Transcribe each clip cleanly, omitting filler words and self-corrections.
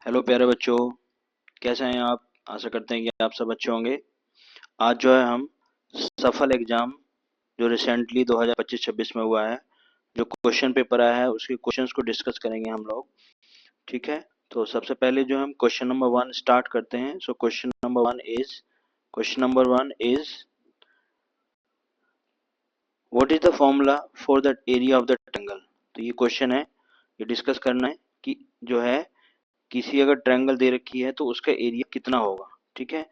Hello प्यारे बच्चों, कैसे हैं आप। आशा करते हैं कि आप सब अच्छे होंगे। आज जो है हम सफल एग्जाम जो रिसेंटली 2025-26 में हुआ है, जो क्वेश्चन पेपर आया है उसके क्वेश्चंस को डिस्कस करेंगे हम लोग। ठीक है, तो सबसे पहले जो हम क्वेश्चन नंबर 1 स्टार्ट करते हैं। So question number 1 is what is the formula for the area of the triangle. तो ये क्वेश्चन है, ये डिस्कस करना है कि जो है किसी अगर ट्रायंगल दे रखी है तो उसका एरिया कितना होगा। ठीक है,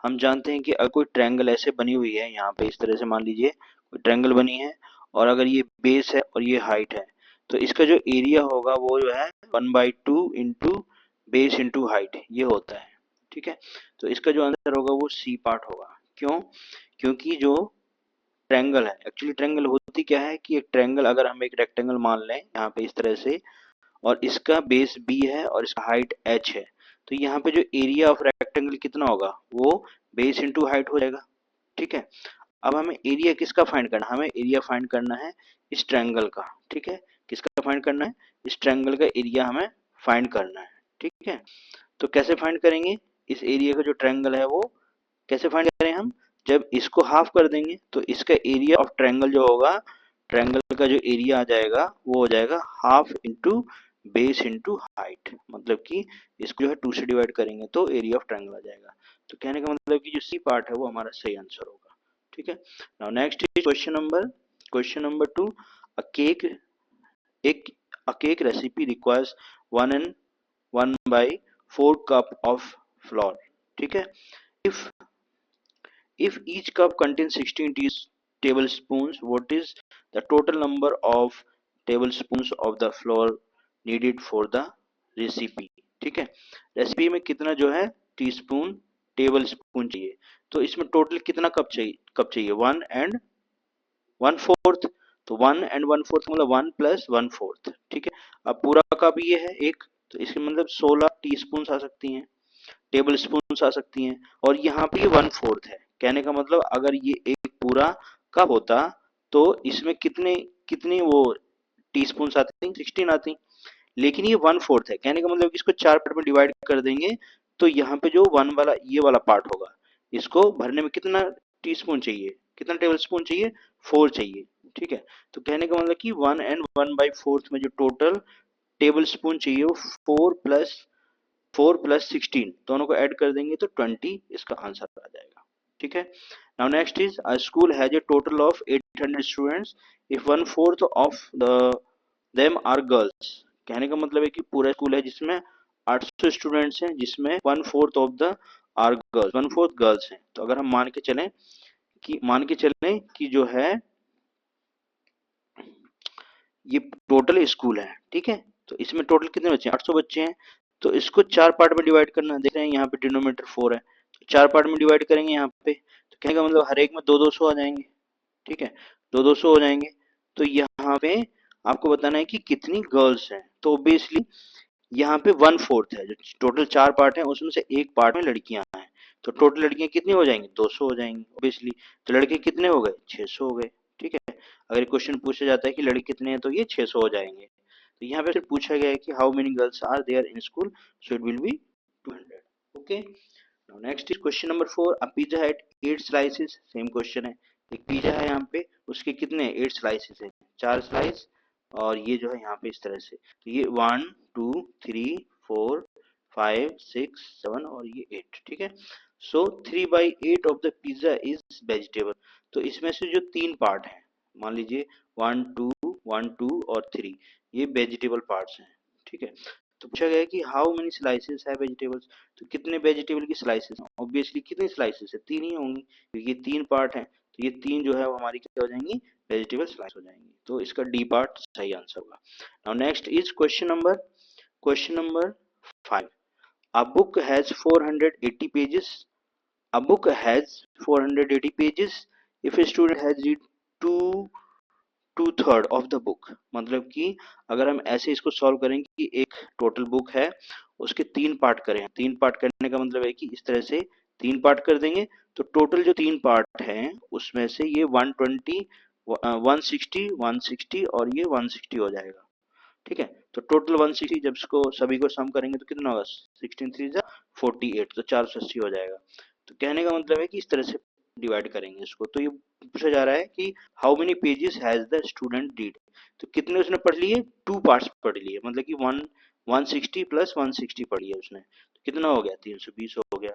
हम जानते हैं कि अगर कोई ट्रायंगल ऐसे बनी हुई है, यहाँ पे इस तरह से मान लीजिए कोई ट्रायंगल बनी है और अगर ये बेस है और ये हाइट है, तो इसका जो एरिया होगा वो जो है 1/2 इंटू बेस इंटू हाइट ये होता है। ठीक है, तो इसका जो आंसर होगा वो सी पार्ट होगा। क्यों? क्योंकि जो ट्रायंगल है, एक्चुअली ट्रायंगल होती क्या है कि एक ट्रायंगल अगर हम एक रेक्टेंगल मान लें यहाँ पे इस तरह से, और इसका बेस बी है और इसका हाइट एच है, तो यहाँ पे जो एरिया ऑफ रेक्टेंगल कितना होगा वो बेस इंटू हाइट हो जाएगा। ठीक है, अब हमें एरिया किसका फाइंड करना है, हमें एरिया फाइंड करना है इस ट्रायंगल का। ठीक है, किसका फाइंड करना है, इस ट्रायंगल का एरिया हमें फाइंड करना है। ठीक है, तो कैसे फाइंड करेंगे इस एरिया का, जो ट्रायंगल है वो कैसे फाइंड करें हम, जब इसको हाफ कर देंगे तो इसका एरिया ऑफ ट्रायंगल जो होगा, ट्रायंगल का जो एरिया आ जाएगा वो हो जाएगा half into base into height, मतलब कि इसको जो है 2 से डिवाइड करेंगे तो एरिया ऑफ ट्रायंगल आ जाएगा। तो कहने का मतलब कि जो सी पार्ट है वो हमारा सही आंसर होगा। ठीक है, now next is question number 2। A cake एक a cake recipe requires 1 and 1/4 cup of flour। ठीक है, if if each cup contains 16 tablespoons, what is the total number of tablespoons of the flour needed for the recipe। ठीक है, recipe में कितना जो है teaspoon table spoon चाहिए, तो इसमें टोटल कितना कप चाहिए 1 and 1/4। तो 1 and 1/4 मतलब 1 + 1/4। ठीक है, अब पूरा कप ये है एक, तो इसके मतलब 16 टीस्पून आ सकती हैं, टेबल स्पून आ सकती हैं, और यहाँ पे ये 1/4 है। कहने का मतलब अगर ये एक पूरा कप होता तो इसमें कितने कितनी वो टीस्पून आती, 16 आती, लेकिन ये 1/4 है। कहने का मतलब कि इसको 4 पार्ट में डिवाइड कर देंगे तो यहाँ पे जो वन वाला ये वाला पार्ट होगा, इसको भरने में कितना टीस्पून चाहिए, कितना टेबल स्पून चाहिए, 4 चाहिए। ठीक है, तो कहने का मतलब कि 1 and 1/4 में जो टोटल टेबल स्पून चाहिए वो 4 + 16 दोनों को ऐड कर देंगे तो 20 इसका आंसर आ जाएगा। ठीक है, now next is a school has a total of 800 students if 1/4 of them are girls. कहने का मतलब है कि पूरा स्कूल है जिसमें 800 स्टूडेंट्स हैं, जिसमें 1/4 of the are girls, 1/4 girls हैं। तो अगर हम मान के चलें कि जो है ये टोटल स्कूल है। ठीक है, तो इसमें टोटल कितने बच्चे हैं, 800 बच्चे हैं। तो इसको 4 पार्ट में डिवाइड करना, देख रहे हैं यहाँ पे डिनोमिनेटर 4 है, तो 4 पार्ट में डिवाइड करेंगे यहाँ पे, तो कहने का मतलब हर एक में 2-200 आ जाएंगे। ठीक है, 2-200 हो जाएंगे। तो यहाँ पे आपको बताना है कि कितनी गर्ल्स हैं, तो ऑब्वियसली यहाँ पे 1/4 है, जो टोटल 4 पार्ट है उसमें से एक पार्ट में लड़कियां हैं, तो टोटल लड़कियां कितनी हो जाएंगी, 200 हो जाएंगी ऑब्वियसली। तो लड़के कितने हो गए, 600 हो गए। ठीक है, अगर क्वेश्चन पूछा जाता है कि लड़के कितने हैं तो ये 600 हो जाएंगे। तो यहाँ पे फिर पूछा गया है कि how many girls are there in school, so it will be 200। Okay, now next is question number 4। A pizza had 8 slices, same question है। एक पिज्जा है यहाँ पे, उसके कितने 8 स्लाइसेस है, 4 स्लाइस, और ये जो है यहाँ पे इस तरह से, तो ये 1 2 3 4 5 6 7 और ये 8। ठीक है, सो 3/8 of the pizza is vegetable. तो इसमें से जो 3 पार्ट है, मान लीजिए 1 2 1 2 और 3, ये वेजिटेबल पार्ट्स हैं। ठीक है, तो पूछा गया है कि हाउ मेनी स्लाइसेस है वेजिटेबल्स, तो कितने वेजिटेबल की स्लाइसेस हैं, ऑब्वियसली कितनी स्लाइसेस है, 3 ही होंगी क्योंकि ये 3 पार्ट हैं, तो ये 3 जो है वो हमारी क्या हो जाएंगी, वेजिटेबल स्लाइस हो जाएंगी। तो इसका डी पार्ट सही आंसर होगा। Now next is question number 5। A book has 480 pages. A book has 480 pages. If a student has read two 2/3 of the book, मतलब कि अगर हम ऐसे इसको सॉल्व करें कि एक टोटल बुक है उसके 3 पार्ट करें, 3 पार्ट करने का मतलब है कि इस तरह से 3 पार्ट कर देंगे, तो टोटल जो 3 पार्ट हैं उसमें से ये 120 160 160 और ये 160 हो जाएगा। ठीक है। तो टोटल 160, जब इसको सभी को सम करेंगे तो कितना होगा, 16 3 जा 48, तो 480 हो जाएगा। तो कहने का मतलब है कि इस तरह से डिवाइड करेंगे इसको। तो ये पूछा जा रहा है कि how many pages has the student read, तो कितने उसने पढ़ लिए, 2 पार्ट्स पढ़ लिए, मतलब कि 160 प्लस 160 पढ़ लिया उसने, तो कितना हो गया, 320 हो गया।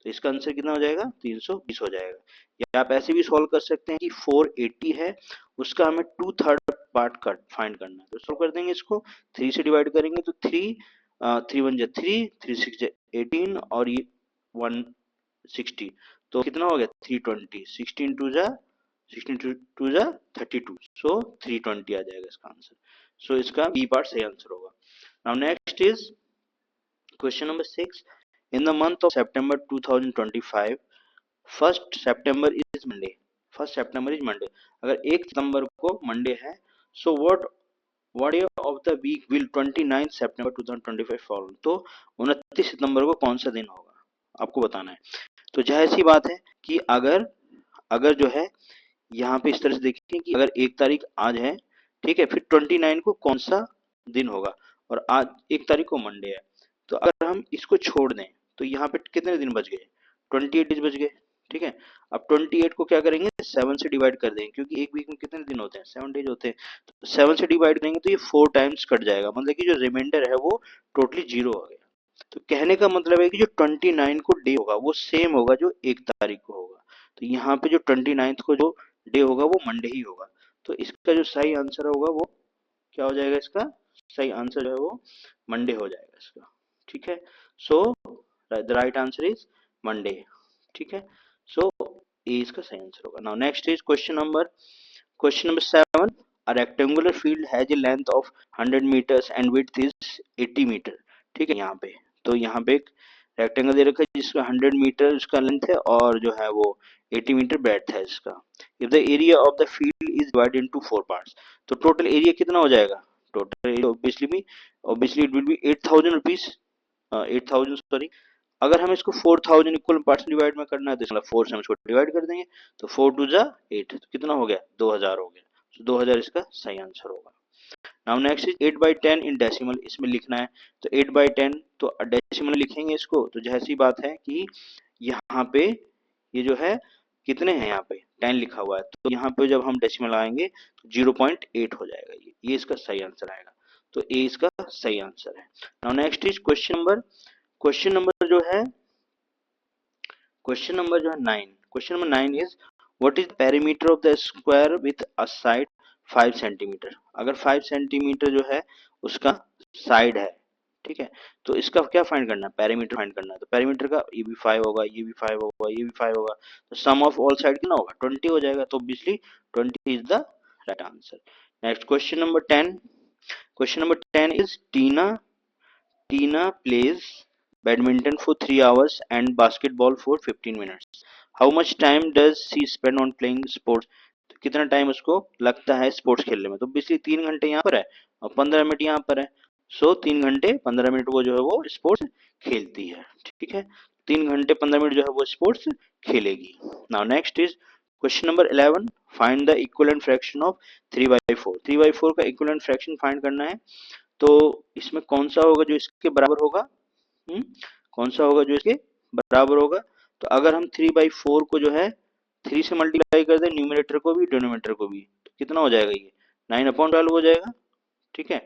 तो इसका आंसर कितना हो जाएगा, 320 हो जाएगा। या आप ऐसे भी सॉल्व कर सकते हैं कि 480 है, उसका हमें 2/3 पार्ट कट फाइंड करना है, तो सॉल्व कर देंगे इसको। 3 से डिवाइड करेंगे तो 3 1 जा 3, 3 6 जा 18, और ये 160, तो कितना हो गया 320, 16 2 जा 32, सो 320 आ जाएगा इसका आंसर। सो इसका बी पार्ट सही आंसर होगा। Now next is question number 6। In the month of September 2025, 1st September is Monday, 1st September is Monday, अगर 1 सितंबर को मंडे है, सो what day of the week will 29 September 2025 fall, तो 29 सितंबर को कौन सा दिन होगा, आपको बताना है। तो जाहिर सी बात है कि अगर अगर जो है यहाँ पे इस तरह से देखिए कि अगर 1 तारीख आज है, ठीक है, फिर 29 को कौन सा दिन होगा, और आज 1 तारीख को मंडे है, तो अगर हम इसको छोड़ दें तो यहाँ पे कितने दिन बच गए, 28 डेज बच गए। ठीक है, अब 28 को क्या करेंगे, 7 से डिवाइड कर देंगे, क्योंकि एक वीक में कितने दिन होते हैं, 7 डेज होते हैं, तो 7 से डिवाइड करेंगे तो ये 4 टाइम्स कट जाएगा, मतलब कि जो रिमाइंडर है वो टोटली 0 हो गया। तो कहने का मतलब है कि जो 29 को डे होगा वो सेम होगा जो 1 तारीख को होगा, तो यहाँ पे जो 29 को जो डे होगा वो मंडे ही होगा। तो इसका जो सही आंसर होगा वो क्या हो जाएगा, इसका सही आंसर जो है वो मंडे हो जाएगा इसका। ठीक है, so the right answer is Monday. ठीक है, सो ए इसका सही आंसर होगा। Now next is question number 7। A rectangular field has a length of 100 meters and width is 80 metre. ठीक है, यहाँ पे तो यहाँ पे एक रेक्टेंगल दे रखा है जिसका 100 मीटर उसका लेंथ है और जो है वो 80 मीटर ब्रेड्थ है इसका। If the area of the field is divided into 4 parts, तो टोटल एरिया कितना हो जाएगा, total area obviously it will B 8000 rupees, 8000 sorry. अगर हमें इसको 4000 इक्वल पार्ट्स डिवाइड में करना है तो इसका 4 से हम इसको डिवाइड कर देंगे, तो 4 2 जा 8, तो कितना हो गया, 2000 हो गया। तो 2000 इसका सही आंसर होगा। Now next is 8/10 in decimal, इसमें लिखना है, तो 8/10 तो डेसिमल लिखेंगे इसको, तो जैसी बात है कि यहाँ पे ये जो है कितने हैं, यहाँ पे 10 लिखा हुआ है, तो यहाँ पे जब हम डेसिमल आएंगे तो 0.8 हो जाएगा, ये इसका सही आंसर आएगा। तो ए इसका सही आंसर है। Now next is question number जो है question number 9 is what is perimeter of the square with a side 5 centimetre. अगर 5 सेंटीमीटर जो है उसका साइड है, ठीक है, तो इसका क्या फाइंड करना है, पेरीमीटर फाइंड करना है। तो पेरीमीटर का ये भी 5 होगा, ये भी 5 होगा, ये भी 5 होगा, तो सम ऑफ ऑल साइड कितना होगा, 20 हो जाएगा। तो obviously 20 is the right answer. Next question number 10 is Tina plays badminton for 3 hours and basketball for 15 minutes. How much time does she spend on playing sports? तो कितना टाइम उसको लगता है स्पोर्ट्स खेलने में, तो ऑब्वियसली 3 घंटे यहाँ पर है और 15 मिनट यहाँ पर है, सो 3 घंटे 15 मिनट वो जो है वो स्पोर्ट्स खेलती है। ठीक है, 3 घंटे 15 मिनट जो है वो स्पोर्ट्स खेलेगी। Now next is question number 11। Find the equivalent fraction of 3/4। 3/4 का इक्विवेलेंट फ्रैक्शन फाइंड करना है, तो इसमें कौन सा होगा जो इसके बराबर होगा, कौन सा होगा जो इसके बराबर होगा। तो अगर हम 3/4 को जो है 3 से मल्टीप्लाई कर दें, न्यूमिनेटर को भी डिनोमिनेटर को भी, तो कितना हो जाएगा, ये 9/12 हो जाएगा। ठीक है,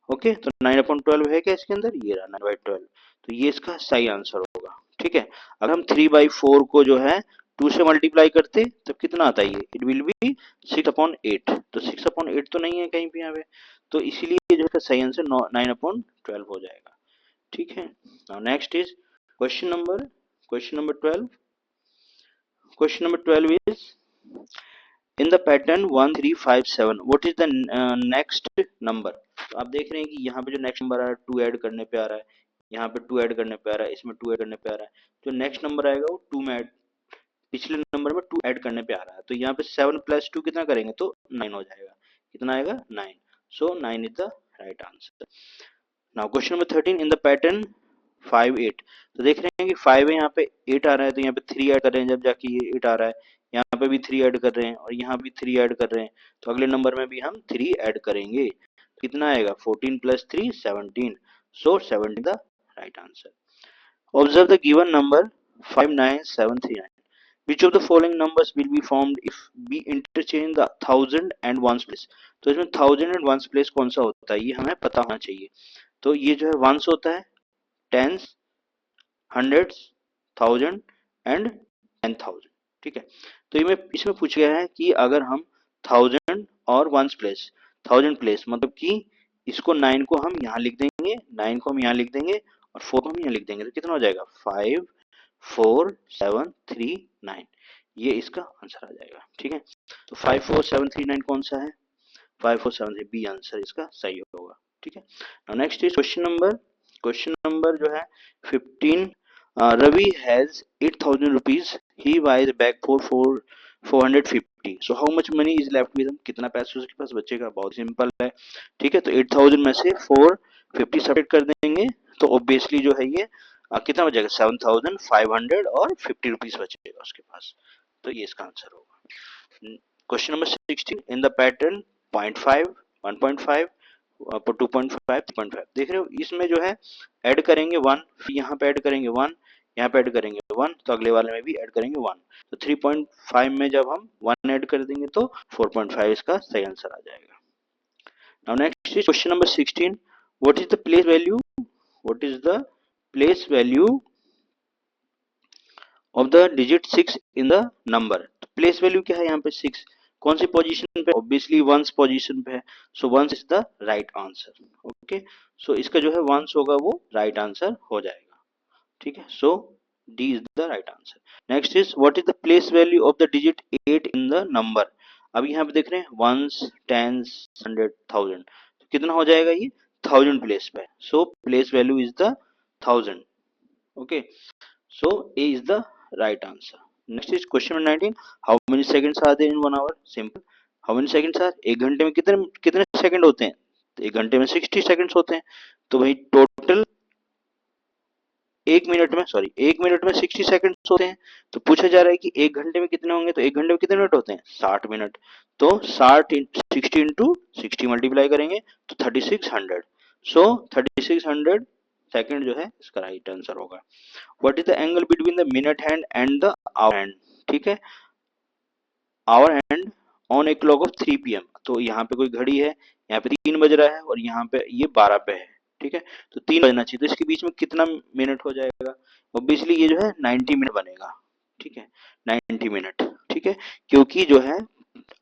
ओके, तो 9/12 है क्या इसके अंदर, ये रहा 9/12, तो ये इसका सही आंसर होगा। ठीक है, अगर हम 3/4 को जो है 2 से मल्टीप्लाई करते तो कितना आता है, ये इट विल बी 6/8, तो 6/8 तो नहीं है कहीं पे यहाँ पे, तो इसीलिए जो है सही आंसर 9/12 हो जाएगा। ठीक है, now next is question number question number 12 question number 12 is in the pattern 1357 what is the next number. तो आप देख रहे हैं कि यहाँ पे जो नेक्स्ट नंबर आ रहा है 2 ऐड करने पे आ रहा है, यहाँ पे 2 ऐड करने पे आ रहा है, इसमें 2 ऐड करने पे आ रहा है, जो नेक्स्ट नंबर आएगा वो 2 में ऐड, पिछले नंबर में 2 ऐड करने पे आ रहा है, तो यहाँ पे 7 + 2 कितना करेंगे तो 9 हो जाएगा, कितना आएगा 9, so 9 is the right answer. Now question number 13 in the pattern 5 8, तो देख रहे हैं कि 5 है, यहाँ पे 8 आ रहा है, तो यहाँ पे 3 ऐड कर रहे हैं, जब जाके ये 8 आ रहा है, यहाँ पे भी 3 ऐड कर रहे हैं और यहाँ भी 3 ऐड कर रहे हैं, तो अगले नंबर में भी हम 3 ऐड करेंगे, कितना आएगा 14 plus 3 17, so 17 the right answer. Observe the given number 59739. Which of the following numbers will be formed if we interchange the thousand and ones place? तो इसमें थाउजेंड एंड वंस प्लेस कौन सा होता है ये हमें पता होना चाहिए. तो ये जो है वंस होता है, टेंस, हंड्रेड्स, थाउजेंड एंड 10,000. ठीक है. तो ये इसमें पूछ गया है कि अगर हम थाउजेंड और वंस प्लेस, थाउजेंड प्लेस मतलब कि इसको 9 को हम यहाँ लिख देंगे, 9 को हम यहाँ लिख देंगे और 4 को हम यहाँ लिख देंगे, तो कितना हो जाएगा 5 4 7 3 9. ये इसका आंसर आ जाएगा. ठीक है. तो 5 4 7 3 9 कौन सा है? 5 4 7 3 बी आंसर इसका सही होगा. ठीक है. Now next is question number जो है 15. Ravi has 8,000 rupees. He buys bag for 450. So how much money is left with him? कितना पैसा उसके पास बचेगा? बहुत सिंपल है. ठीक है. तो 8,000 में से 450 सब्ट्रैक्ट कर देंगे तो ऑब्वियसली जो है ये कितना बचेगा 7,500 और 50 रुपीज बचेगा उसके पास. तो ये इसका आंसर होगा. Question number 16. In the pattern 0.5 1.5 2.5 3.5 देख रहे हो. इसमें जो है ऐड करेंगे 1, फिर यहाँ पे ऐड करेंगे 1, यहाँ पे ऐड करेंगे 1, तो अगले वाले में भी ऐड करेंगे 1. तो 3.5 में जब हम 1 ऐड कर देंगे तो 4.5 इसका सही आंसर आ जाएगा. Now next is question number 16. What is the place value, what is the place value of the digit 6 in the number? तो प्लेस वैल्यू क्या है यहाँ पे 6, कौन सी पोजीशन पे? ऑब्वियसली वंस पोजीशन पे है. So ones is the right answer. Okay. So इसका जो है वंस होगा वो राइट आंसर हो जाएगा. ठीक है. So D is the right answer. Next is what is the place value of the digit 8 in the number? अब यहाँ पे देख रहे हैं वंस, टेंस, हंड्रेड, थाउजेंड, तो कितना हो जाएगा ये 1000 प्लेस पे. So place value is the 1000. Okay. So A is the right answer. Next is question number 19. How many seconds are there in 1 hour? Simple. How many seconds are? एक घंटे में कितने कितने सेकंड होते हैं? तो एक घंटे में 60 सेकंड्स होते हैं. तो वही टोटल एक मिनट में 60 सेकंड्स होते हैं. तो पूछा जा रहा है कि एक घंटे में कितने होंगे? तो एक घंटे में कितने मिनट होते हैं? 60 मिनट. तो 60 इंटू 60 मल्टीप्लाई करेंगे तो 3600. सो 3600 सेकंड जो है इसका राइट आंसर होगा. What is the angle between the minute hand and the hour hand? ठीक है. Hour hand on a clock of 3 PM. तो यहाँ पे कोई घड़ी है, यहाँ पे 3 बज रहा है और यहाँ पे ये 12 पे है. ठीक है. तो 3 बजना चाहिए. तो इसके बीच में कितना मिनट हो जाएगा? ऑब्वियसली ये जो है 90 मिनट बनेगा. ठीक है. 90 मिनट. ठीक है. क्योंकि जो है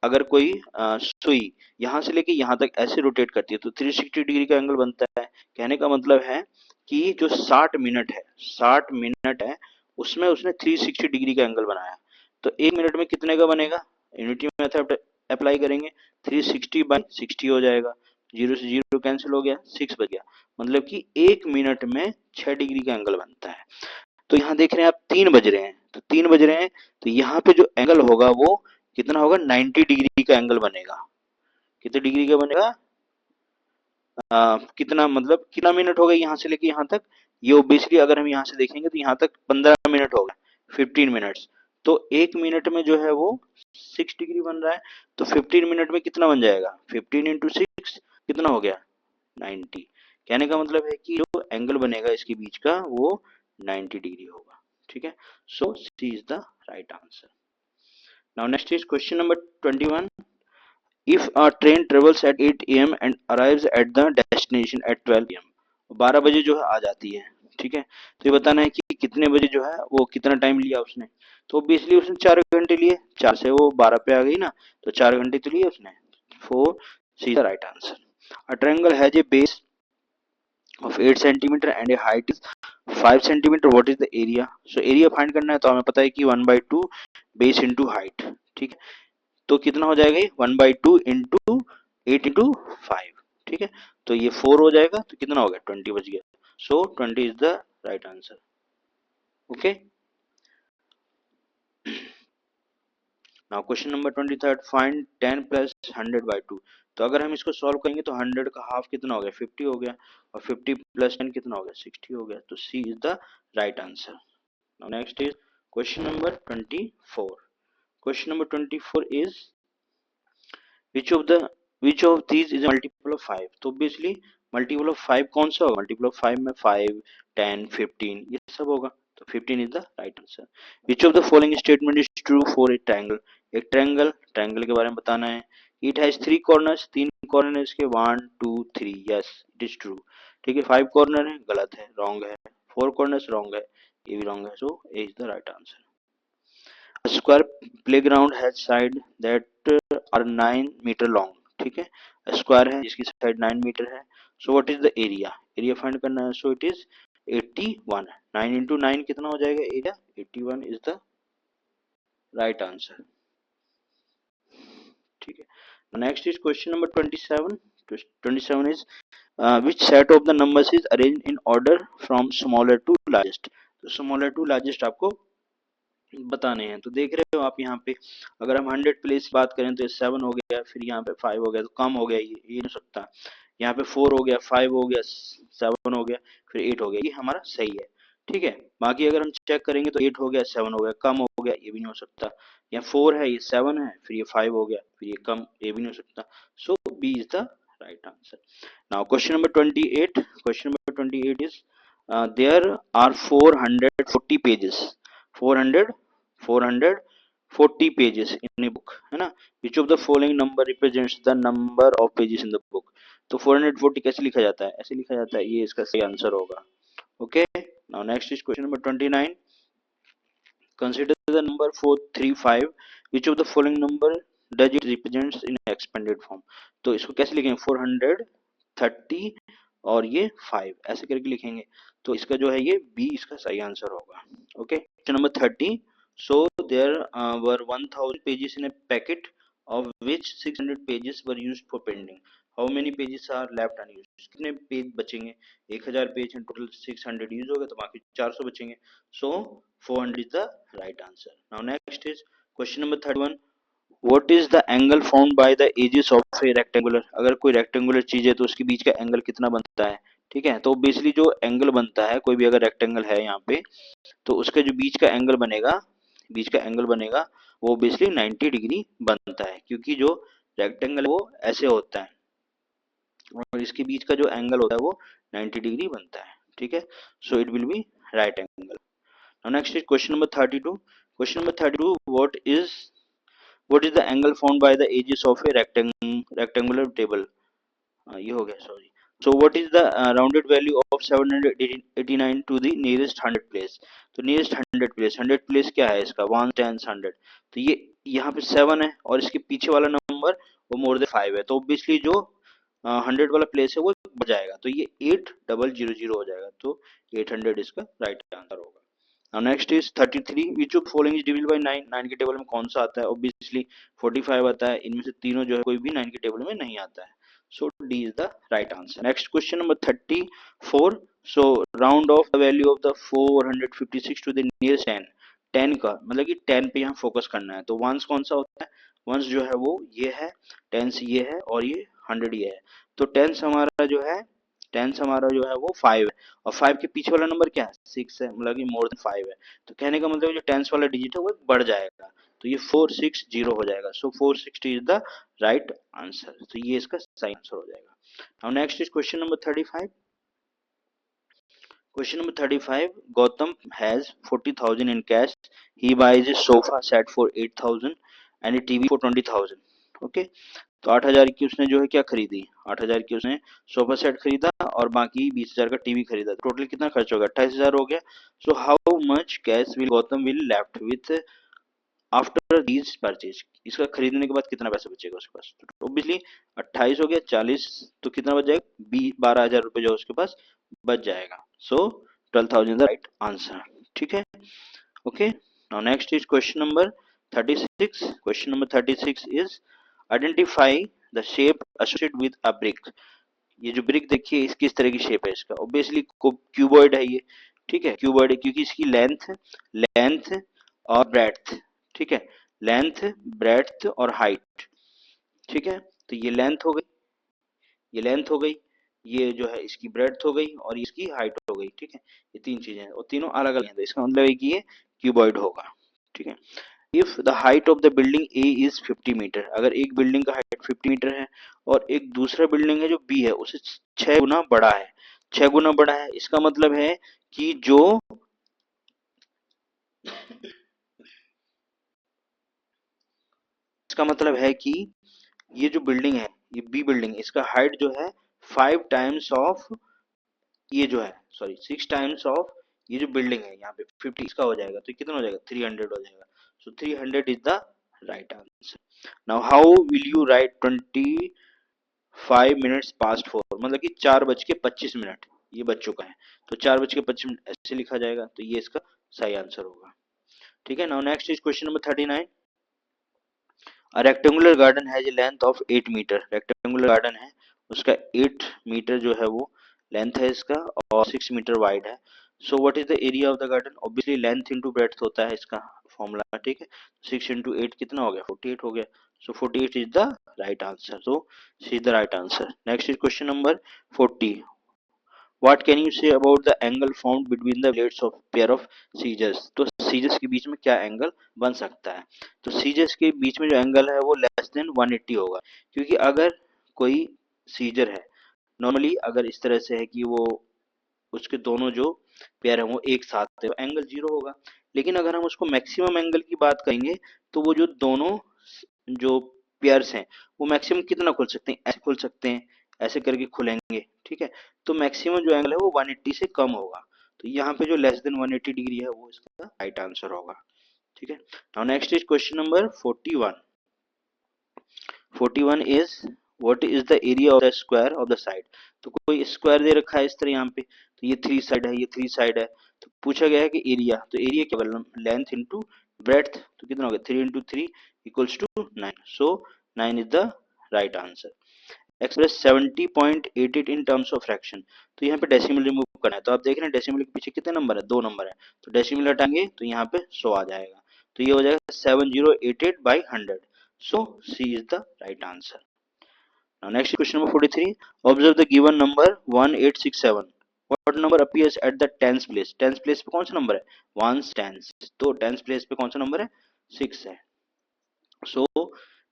अगर कोई सुई यहाँ से लेके यहाँ तक ऐसे रोटेट करती है तो 360 डिग्री का एंगल बनता है. कहने का मतलब है कि जो 60 मिनट है उसमें उसने 360 डिग्री का एंगल बनाया. तो एक मिनट में कितने का बनेगा? यूनिटी मेथड अप्लाई करेंगे. 360/60 हो जाएगा. 0 से 0 कैंसिल हो गया, 6 बच गया. मतलब कि एक मिनट में 6 डिग्री का एंगल बनता है. तो यहाँ देख रहे हैं आप 3 बज रहे हैं, तो 3 बज रहे हैं तो यहाँ पे जो एंगल होगा वो कितना होगा? 90 डिग्री का एंगल बनेगा. कितने डिग्री का बनेगा? कितना मतलब कितना मिनट हो गया यहाँ से लेके यहाँ तक? ये ओब्वियसली अगर हम यहाँ से देखेंगे तो यहाँ तक 15 मिनट हो गया, 15 मिनट्स. तो एक मिनट में जो है वो 6 डिग्री बन रहा है. तो 15 मिनट में कितना बन जाएगा? 15 इंटू 6 कितना हो गया? 90. कहने का मतलब है कि जो एंगल बनेगा इसके बीच का वो 90 डिग्री होगा. ठीक है. So C is the right answer. Now next is question number 21. If a train travels at 8 AM and arrives at the destination at 12 PM, 12 बजे जो है आ जाती है. ठीक है. तो ये बताना है कि कितने बजे जो है वो कितना टाइम लिया उसने. तो ऑब्वियसली उसने 4 घंटे लिए, 4 से वो 12 पे आ गई ना, तो 4 घंटे तो लिए उसने. 4 see the right answer. A triangle has a base of 8 centimeter and a height is 5 centimeter. What is the area? So area find करना है तो हमें पता है कि 1/2 बेस इंटू हाइट. ठीक है. तो कितना हो जाएगा ये 1/2 इंटू 8 इंटू 5. ठीक है. तो ये 4 हो जाएगा. तो कितना हो गया 20 बच गया. सो 20 is the right answer. Okay. Now question number 23. Find 10 plus 100/2. तो अगर हम इसको सॉल्व करेंगे तो 100 का हाफ कितना हो गया? 50 हो गया. और 50 प्लस 10 कितना हो गया? 60 हो गया. तो C is the right answer. Now next is question number 24. Question number 24 is which of the which of these is multiple of 5? तो ऑब्वियसली मल्टीपल ऑफ 5 कौन सा होगा? मल्टीपल ऑफ 5 में 5, 10, 15 ये सब होगा, तो 15 is the right answer. Which of the following statement is true for a triangle? एक ट्रायंगल के बारे में बताना है। इट हैज 3 कॉर्नर्स, 3 कॉर्नर है इसके, 1 2 3, यस इट इज ट्रू। ठीक है, 5 कॉर्नर है, गलत है, रॉन्ग है। 4 कॉर्नर्स, रॉन्ग है, ये भी रॉन्ग है, so A is the right answer. A square playground has sides that are 9 metre long. ठीक है, स्क्वायर है जिसकी साइड 9 मीटर है। So what is the area? Area find करना है, सो इट इज 81। 9 इंटू 9 कितना हो जाएगा area? 81 is the right answer. ठीक है, next is question number 27। 27 is which set of the numbers is arranged in order from smaller to largest? तो smaller to largest आपको बताने हैं। तो देख रहे हो आप यहाँ पे, अगर हम 100 प्लेस की बात करें तो ये 7 हो गया, फिर यहाँ पे 5 हो गया, तो कम हो गया, ये नहीं सकता। यहाँ पे 4 हो गया, 5 हो गया, 7 हो गया, फिर 8 हो गया, ये हमारा सही है। ठीक है, बाकी अगर हम चेक करेंगे तो 8 हो गया, 7 हो गया, कम हो गया, ये भी नहीं हो सकता। यहाँ 4 है, ये 7 है, फिर ये 5 हो गया, फिर ये कम, ये भी नहीं हो सकता। So B is the right answer. Now question number 28। Question number 28 is there are 440 pages, 400 440 pages in a book, है ना? Which of the following number represents the number of pages in the book? तो 440 कैसे लिखा जाता है? ऐसे लिखा जाता है, ये इसका सही आंसर होगा। Okay, now next is question number 29। Consider the number 435. Which of the following number does it represents in expanded form? तो इसको कैसे लिखेंगे? 430 और ये 5 ऐसे करके लिखेंगे। तो इसका जो है ये बी इसका सही आंसर होगा। Okay, question number 30। So there were 1000 pages in a packet of which 600 pages were used for printing. How many pages are left unused? कितने पेज बचेंगे? 1000 पेज हैं टोटल, 600 यूज हो गए तो बाकी 400 बचेंगे। So 400 is the right answer. Now next is question number 31. What is the angle formed by the edges of a rectangular? अगर कोई रेक्टेंगुलर चीज है तो उसके बीच का एंगल कितना बनता है? ठीक है, तो बेसिकली जो एंगल बनता है, कोई भी अगर रेक्टेंगल है यहाँ पे, तो उसका जो बीच का एंगल बनेगा, बीच का एंगल बनेगा, वो बेसिकली 90 डिग्री बनता है, क्योंकि जो रेक्टेंगल है वो ऐसे होता है और इसके बीच का जो एंगल होता है वो 90 डिग्री बनता है। ठीक है, सो it will B right angle. Now next is question number 32. Question number 32. What is the angle formed by the edges of a rectangular table? ये हो गया, sorry. So what is the rounded value of 789 to the nearest 100 place? तो nearest 100 place, 100 place क्या है इसका? 1 10 100। तो ये यहाँ पे 7 है और इसके पीछे वाला नंबर वो मोर देन 5 है, तो ऑब्वियसली जो 100 वाला प्लेस है वो बढ़ जाएगा, तो ये 8000 हो जाएगा, तो 800 इसका राइट आंसर होगा। Now next is 33. Which of following is divisible by 9? 9 के टेबल में कौन सा आता है? Obviously 45 आता है, इनमें से तीनों जो है कोई भी 9 के टेबल में नहीं आता है, so D is the right answer. Next question number 34. So round off the value of the 456 to the nearest 10. 10 का मतलब कि 10 पे यहाँ फोकस करना है, तो वंस कौन सा होता है? वंस जो है वो ये है, टेंस ये है और ये 100 ये है, तो टेंस हमारा जो है, टेंस हमारा जो है वो 5 है और 5 के पीछे वाला नंबर क्या है? 6 है, मतलब कि मोर देन 5 है, तो कहने का मतलब जो टेंस वाला डिजिट है वो बढ़ जाएगा, तो ये 460 हो जाएगा, सो 460 इज द राइट आंसर, तो ये इसका सही आंसर हो जाएगा। Now next is question number 35। Question number 35. Gautam has 40,000 in cash. He buys a sofa set for 8,000 and a TV for 20,000. Okay, तो 8,000 की उसने जो है क्या खरीदी? 8,000 की उसने सोफा सेट खरीदा और बाकी 20,000 का टीवी खरीदा, टोटल कितना खर्च होगा? 28,000 हो गया। So how much cash will Gautam will left with after these purchase? इसका खरीदने के बाद कितना पैसा बचेगा उसके पास? तो ऑब्वियसली 28 हो गया, 40, तो कितना बच जाएगा? 12,000 रुपए जो उसके पास बच जाएगा, सो 12,000 द राइट आंसर। ठीक है, okay. Now next is question number 36। Question number 36 is identify the shape associated with a brick. ये जो ब्रिक देखिए इस किस तरह की शेप है इसका? ऑब्वियसली क्यूबॉइड है ये। ठीक है, क्यूबॉइड है क्योंकि इसकी लेंथ और ब्रेड्थ, ठीक है, लेंथ ब्रेड्थ और हाइट। ठीक है, तो ये लेंथ हो गई, ये लेंथ हो गई, ये जो है इसकी ब्रेड्थ हो गई और इसकी हाइट हो गई। ठीक है, ये तीन चीजें हैं और तीनों अलग अलग हैं, तो इसका मतलब है कि ये क्यूबॉइड होगा। ठीक है, if the height of the building a is 50 metre, अगर एक बिल्डिंग का हाइट 50 मीटर है और एक दूसरा बिल्डिंग है जो बी है उससे 6 गुना बड़ा है, 6 गुना बड़ा है, इसका मतलब है कि जो इसका मतलब है कि ये जो बिल्डिंग है, ये बी बिल्डिंग, इसका हाइट जो है 5 टाइम्स ऑफ ये जो है, सॉरी 6 टाइम्स ऑफ ये जो बिल्डिंग है यहाँ पे 50, इसका हो जाएगा तो कितना हो जाएगा 300 हो जाएगा। सो 300 is the right answer. Now how will you right 25 minutes past 4, मतलब कि 4:25 ये बज चुका है, तो 4:25 ऐसे लिखा जाएगा, तो ये इसका सही आंसर होगा। ठीक है। Now next is question number 39। A rectangular garden has a length of 8 metre, rectangular garden है उसका 8 मीटर जो है वो लेंथ है इसका और 6 मीटर वाइड है। So what is the area of the garden, obviously length into breadth होता है इसका फॉर्मूला, ठीक है। 6 इंटू 8 कितना हो गया 48 हो गया। So 48 is the right answer, so C is the right answer. Next is question number 40। What can you say about the angle formed between the blades of pair of scissors? तो scissors के बीच में क्या angle बन सकता है, तो scissors के बीच में जो एंगल है वो लेस देन 180 होगा, क्योंकि अगर कोई सीजर है, नॉर्मली अगर इस तरह से है कि वो उसके दोनों जो पेयर है वो एक साथ है, तो एंगल 0 होगा। लेकिन अगर हम उसको मैक्सिमम एंगल की बात करेंगे तो वो जो दोनों जो पेयर्स हैं वो मैक्सिमम कितना खुल सकते हैं, ऐसे खुल सकते हैं, ऐसे करके खुलेंगे, ठीक है। तो मैक्सिमम जो एंगल है वो 180 से कम होगा, तो यहाँ पे जो लेस देन 180 डिग्री है वो इसका राइट आंसर होगा। ठीक है। Now next is question number 41। 41 is what is the area of the square of the side। तो कोई स्क्वायर दे रखा है इस तरह यहाँ पे, तो ये 3 साइड है, ये 3 साइड है, तो पूछा गया है कि एरिया, तो एरिया क्या बोला, लेंथ इंटू ब्रेड्थ, तो कितना हो गया 3 into 3 equals to 9, so 9 is the right answer. Express 70.88 in terms of fraction, तो यहाँ पे डेसिमल रिमूव करना है, तो आप देख रहे हैं डेसिमल के पीछे कितने नंबर है, 2 नंबर है, तो डेसिमल हटाएंगे तो यहाँ पे 100 आ जाएगा, तो ये हो जाएगा 7088 by 100, so C is the right answer. Now next question number 43. Observe the given number 1867. What number appears at the tens place? Tens place पे कौन सा नंबर है, ones tens, तो tens place पे कौन सा नंबर है 6 है, so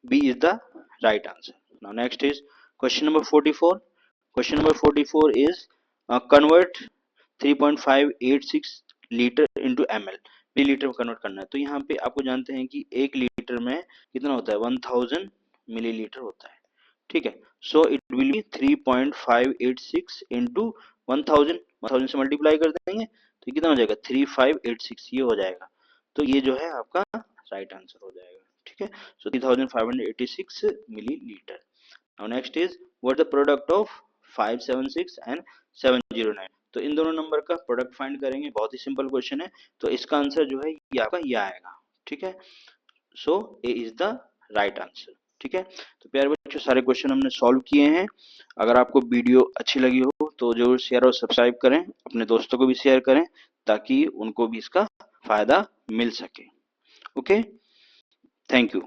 B is the right answer. Now next is question number 44. Question number 44 is convert 3.586 litre into ml, millilitre में कन्वर्ट करना है, तो यहाँ पे आपको जानते हैं कि 1 लीटर में कितना होता है 1000 मिलीलीटर होता है, ठीक है। सो इट विल बी 3.586 इंटू 1000, 1000 से मल्टीप्लाई कर देंगे तो कितना हो जाएगा 3586, ये हो जाएगा, तो ये जो है आपका राइट आंसर हो जाएगा, ठीक है। सो 3586 millilitre. Now next is what the product of 576 and 709, तो इन दोनों नंबर का प्रोडक्ट फाइंड करेंगे, बहुत ही सिंपल क्वेश्चन है, तो इसका आंसर जो है ये आपका ये आएगा, ठीक है। So A is the right answer, ठीक है। तो प्यारे बच्चों सारे क्वेश्चन हमने सॉल्व किए हैं। अगर आपको वीडियो अच्छी लगी हो तो जरूर शेयर और सब्सक्राइब करें, अपने दोस्तों को भी शेयर करें ताकि उनको भी इसका फायदा मिल सके। Okay, thank you.